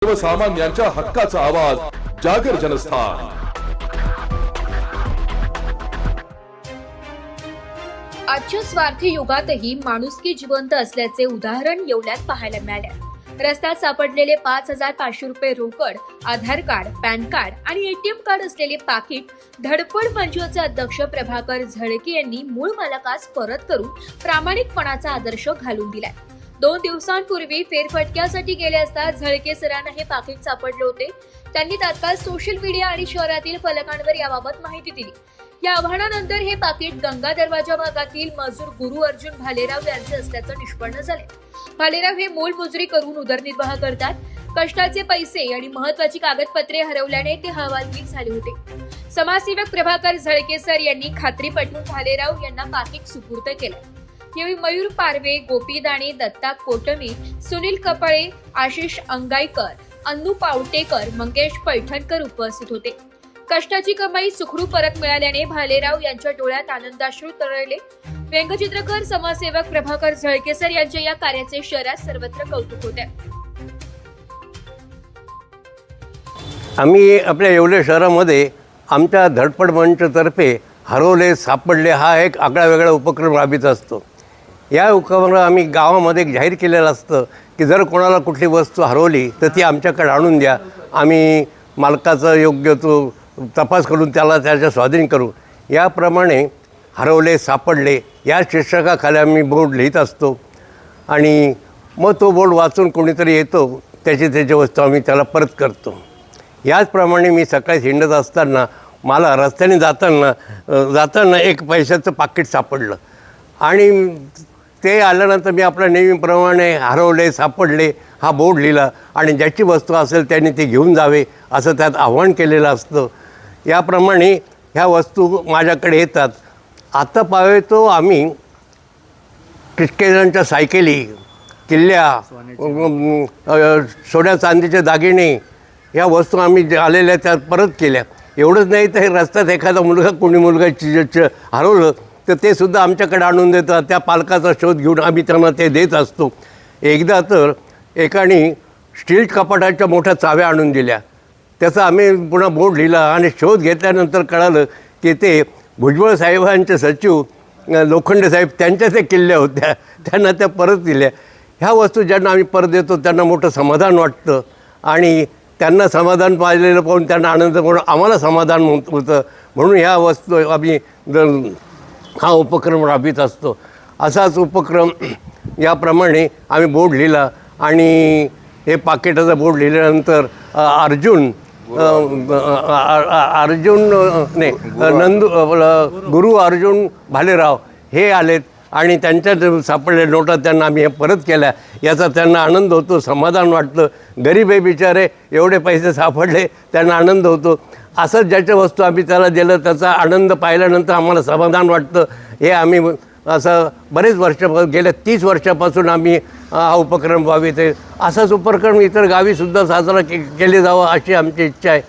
सर्वसामान्यांच्या हक्काचा आवाज जागर जनस्थान। आजच्या स्वार्थी युगातही माणुसकी जिवंत असल्याचे उदाहरण येवल्यात पाहायला मिळाले। रस्त्यात सापडलेले 5,500 रुपये रोकड, आधार कार्ड, पॅन कार्ड आणि एटीएम कार्ड असलेले पाकिट धडपड मंचचे अध्यक्ष प्रभाकर झळके यांनी मूळ मालकास परत करून प्रामाणिकपणाचा आदर्श घालून दिलाय। 2 दिवसांपूर्वी फेरफटक्यासाठी गेले असता झळके सरांना हे पाकिट सापडले होते। त्यांनी तात्काळ सोशल मीडिया आणि शहरातील फलकांवर याबाबत माहिती दिली। या आव्हानानंतर हे पाकिट गंगा दरवाजा भागातील मजूर गुरु अर्जुन भालेराव यांचे असल्याचं निष्पन्न झाले। भालेराव हे मोलमजुरी करून उदरनिर्वाह करतात। कष्टाचे पैसे आणि महत्त्वाची कागदपत्रे हरवल्याने ते हवालदिल झाले होते। समाजसेवक प्रभाकर झळके सर यांनी खात्री पटवून भालेराव यांना पाकिट सुपूर्द केले। यावेळी मयूर पारवे, गोपी दाणे, दत्ता कोटमी, सुनील कपाळे, आशिष अंगाईकर, अन्नू पावटेकर, मंगेश पैठणकर उपस्थित होते। कष्टाची कमाई सुखरूप परत मिळाल्याने भालेराव यांच्या डोळ्यात आनंदाश्रू तरळले। व्यंगचित्रकार समाजसेवक प्रभाकर झळके सर यांच्या या कार्याचे शहरात सर्वत्र कौतुक होते। आम्ही आपल्या येवले शहरामध्ये आमच्या धडपड मंचतर्फे हरवले सापडले हा एक आगळा वेगळा उपक्रम राबवित असतो। या उपक्रमाला आम्ही गावामध्ये जाहीर केलेलं असतं की जर कोणाला कुठली वस्तू हरवली तर ती आमच्याकडे आणून द्या, आम्ही मालकाचा योग्य तो तपास करून त्याला त्याच्या स्वाधीन करू। याप्रमाणे हरवले सापडले या शीर्षकाखाली आम्ही बोर्ड लिहित असतो आणि मग तो बोर्ड वाचून कोणीतरी येतो, त्याची वस्तू आम्ही त्याला परत करतो। याचप्रमाणे मी सकाळी हिंडत असताना मला रस्त्याने जाताना एक पैशाचं पाकिट सापडलं आणि ते आल्यानंतर मी आपल्या नेहमीप्रमाणे हरवले सापडले हा बोर्ड लिहिला आणि ज्याची वस्तू असेल त्यांनी ती घेऊन जावे असं त्यात आव्हान केलेलं असतं। याप्रमाणे ह्या वस्तू माझ्याकडे येतात। आता पाहतो आम्ही किटकेजांच्या सायकली, किल्ल्या, सोन्या चांदीचे दागिने या वस्तू आम्ही आलेल्या त्या परत केल्या। एवढंच नाही तर हे रस्त्यात एखादा कोणी मुलगा हरवलं तर ते सुद्धा आमच्याकडे आणून देतात। त्या पालकाचा शोध घेऊन आम्ही त्यांना ते देत असतो। एकदा तर एकाने स्टील कपाटाच्या मोठ्या चाव्या आणून दिल्या, त्याचा आम्ही पुन्हा बोर्ड लिहिला आणि शोध घेतल्यानंतर कळालं की ते भुजबळ साहेबांचे सचिव लोखंडे साहेब त्यांच्या त्या किल्ल्या होत्या, त्यांना त्या परत दिल्या। ह्या वस्तू ज्यांना आम्ही परत देतो त्यांना मोठं समाधान वाटतं आणि त्यांना समाधान पाहिलेलं पाहून त्यांना आनंद म्हणून आम्हाला समाधान होतं। म्हणून ह्या वस्तू आम्ही हा उपक्रम राबवित असतो। असाच उपक्रम याप्रमाणे आम्ही बोर्ड लिहिला आणि हे पाकिटाचा बोर्ड लिहिल्यानंतर गुरु अर्जुन भालेराव हे आलेत आणि त्यांच्या सापडलेल्या नोटा त्यांना आम्ही हे परत केल्या। याचा त्यांना आनंद होतो, समाधान वाटतं। गरीब आहे बिचारे, एवढे पैसे सापडले, त्यांना आनंद होतो। असंच ज्याच्या वस्तू आम्ही त्याला दिलं त्याचा आनंद पाहिल्यानंतर आम्हाला समाधान वाटतं। हे आम्ही असं बरेच वर्ष गेल्या 30 वर्षापासून आम्ही हा उपक्रम राबवित आहे। असाच उपक्रम इतर गावीसुद्धा साजरा केले जावं अशी आमची इच्छा आहे।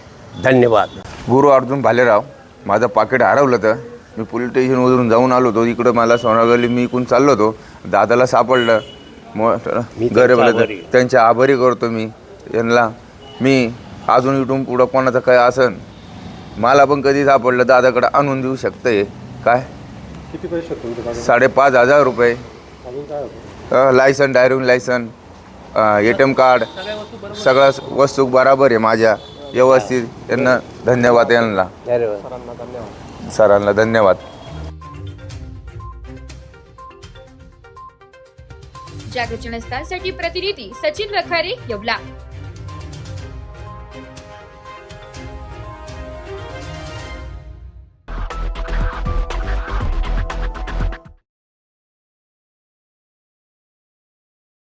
धन्यवाद। गुरु अर्जुन भालेराव, माझं पाकिट हरवलं तर मी पोलीस स्टेशनवरून जाऊन आलो होतो। इकडं मला सोनागली मी इकडून चाललो होतो, दादाला सापडलं। गरीबाला त्यांचे आभारी करतो मी यांना। मी अजून इथून पुढं कोणाचं काय असन मला पण कधी सापडलं दादाकडे आणून देऊ शकते। काय किती पैसे तुमचे? 5,500 रुपये, license, driving license, ATM card, सगळ्या वस्तू बराबर आहे माझ्या व्यवस्थित। त्यांना धन्यवाद, यांना सरांना धन्यवाद। जागर जनस्थानसाठी प्रतिनिधी सचिन रखारे, येवला।